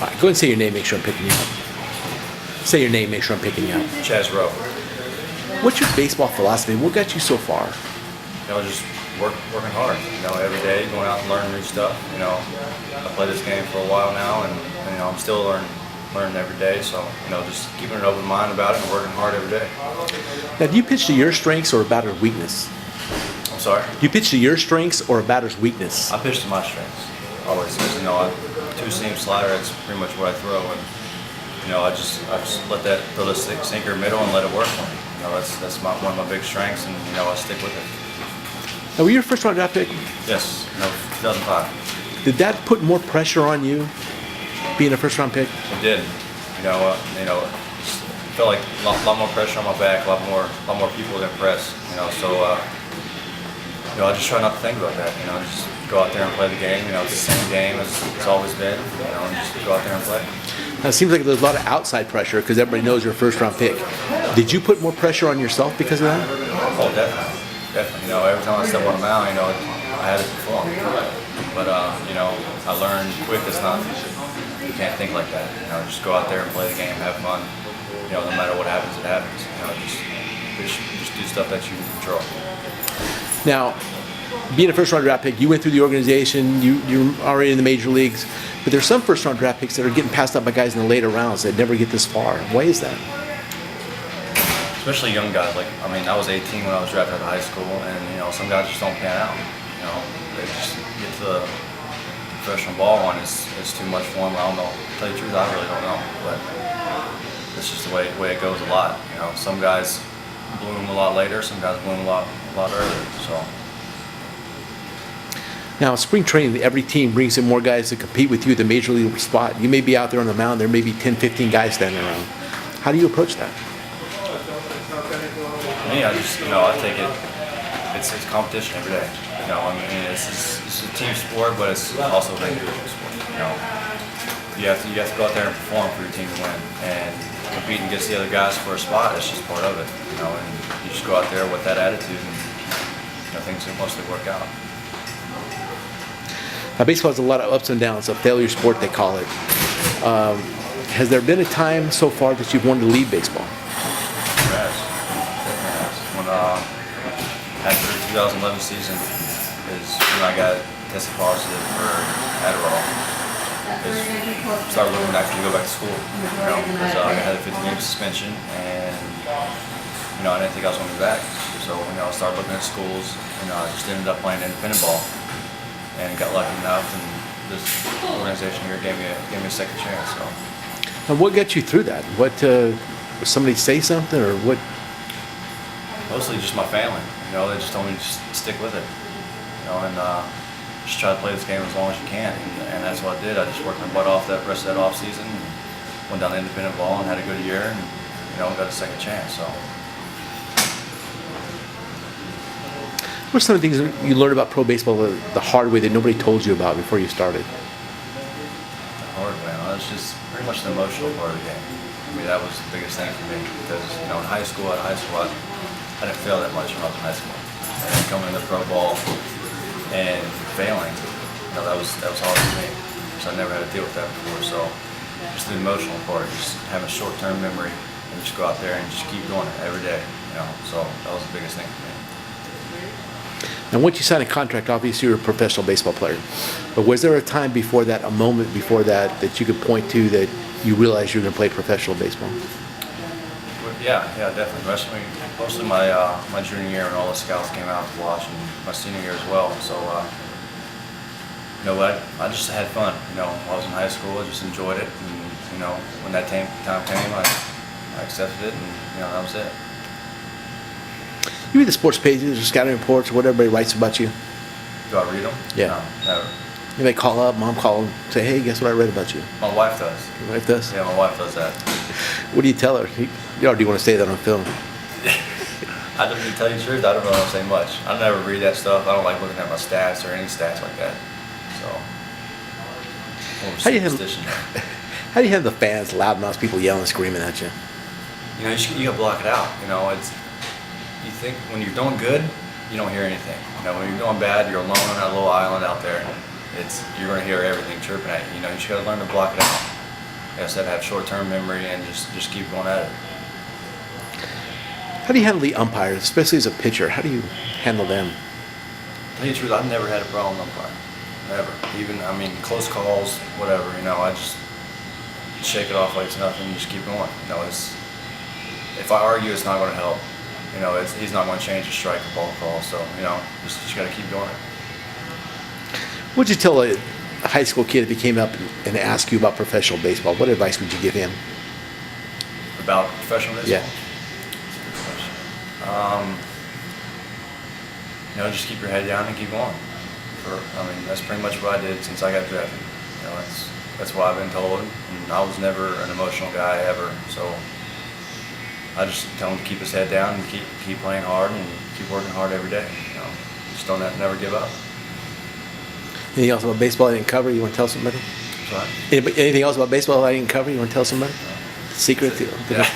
All right, go ahead and say your name, make sure I'm picking you up. Say your name, make sure I'm picking you up. Chaz Roe. What's your baseball philosophy? What got you so far? Just working hard. Every day, going out and learning new stuff. I play this game for a while now, and I'm still learning every day. So, just keeping an open mind about it and working hard every day. Now, do you pitch to your strengths or a batter's weakness? I'm sorry? Do you pitch to your strengths or a batter's weakness? I pitch to my strengths. Always. Two-seam slider, that's pretty much what I throw. And, I just let that throw the sinker middle and let it work for me. That's one of my big strengths, and, I stick with it. Now, were you a first-round draft pick? Yes. 2005. Did that put more pressure on you, being a first-round pick? It did. Felt like a lot more pressure on my back, a lot more people to impress. So I just try not to think about that. Just go out there and play the game. It's the same game as it's always been. And just go out there and play. Now, it seems like there's a lot of outside pressure because everybody knows you're a first-round pick. Did you put more pressure on yourself because of that? Oh, definitely. Definitely. Every time I step on the mound, I had to perform. But I learned quick you can't think like that. Just go out there and play the game, have fun. No matter what happens, it happens. Just do stuff that you can control. Now, being a first-round draft pick, you went through the organization. You're already in the major leagues. But there's some first-round draft picks that are getting passed up by guys in the later rounds that never get this far. Why is that? Especially young guys. I was 18 when I was drafted out of high school, and some guys just don't pan out. They just get to the professional ball and it's too much for them. I don't know. To tell you the truth, I really don't know. But it's just the way it goes a lot. Some guys bloom a lot later. Some guys bloom a lot earlier. So. Now, spring training, every team brings in more guys to compete with you at the major league spot. You may be out there on the mound. There may be 10, 15 guys standing around. How do you approach that? Me, I take it. It's competition every day. This is a team sport, but it's also an individual sport. You have to go out there and perform for your team to win, and competing against the other guys for a spot. It's just part of it. And you just go out there with that attitude, and things will mostly work out. Now, baseball has a lot of ups and downs. A failure sport, they call it. Has there been a time so far that you've wanted to leave baseball? Yes. When after the 2011 season is when I got tested positive for Adderall. Started looking to actually go back to school. Because I had a 15-game suspension, and I didn't think I was going to be back. So I started looking at schools, and I just ended up playing independent ball. And got lucky enough, and this organization here gave me a second chance. So. And what got you through that? What somebody say something, or what? Mostly just my family. They just told me to just stick with it. And just try to play this game as long as you can. And that's what I did. I just worked my butt off that rest of that off season, and went down to independent ball and had a good year, and got a second chance. So. What are some of the things you learned about pro baseball the hard way that nobody told you about before you started? The hard way? It's just pretty much the emotional part of the game. That was the biggest thing for me because, in high school, I didn't fail that much when I was in high school. And then coming into pro ball and failing, that was hard for me because I never had to deal with that before. So just the emotional part, just having a short-term memory and just go out there and just keep doing it every day. So that was the biggest thing for me. Now, once you signed a contract, obviously you're a professional baseball player. But was there a time before that, a moment before that you could point to that you realized you were going to play professional baseball? Yeah, definitely. Mostly my junior year when all the scouts came out to watch, and my senior year as well. So, I just had fun. I was in high school, I just enjoyed it, and when that time came, I accepted it, and that was it. You read the sports pages or scouting reports or what everybody writes about you? Do I read them? Yeah. No, never. You may call up, mom call and say, hey, guess what I read about you? My wife does. Your wife does? Yeah, my wife does that. What do you tell her? Or do you want to say that on film? I don't even tell you the truth. I don't really say much. I never read that stuff. I don't like looking at my stats or any stats like that. So, how do you have the fans, loudmouth people yelling and screaming at you? You gotta block it out. You think when you're doing good, you don't hear anything. When you're doing bad, you're alone on that little island out there. You're gonna hear everything chirping at you. You just gotta learn to block it out. I said, have short-term memory and just keep going at it. How do you handle the umpires, especially as a pitcher? How do you handle them? To tell you the truth, I've never had a problem with umpire. Never. Even, I mean, close calls, whatever, I just shake it off like it's nothing and just keep going. If I argue, it's not going to help. He's not going to change a strike or ball call, so, just got to keep doing it. What'd you tell a high school kid if he came up and asked you about professional baseball? What advice would you give him? About professional baseball? Yeah. Just keep your head down and keep going. That's pretty much what I did since I got drafted. That's what I've been told, and I was never an emotional guy ever. So I just tell him to keep his head down and keep playing hard and keep working hard every day. Just never give up. Anything else about baseball I didn't cover you want to tell somebody? Sorry? Anything else about baseball I didn't cover you want to tell somebody? Secret? Yeah.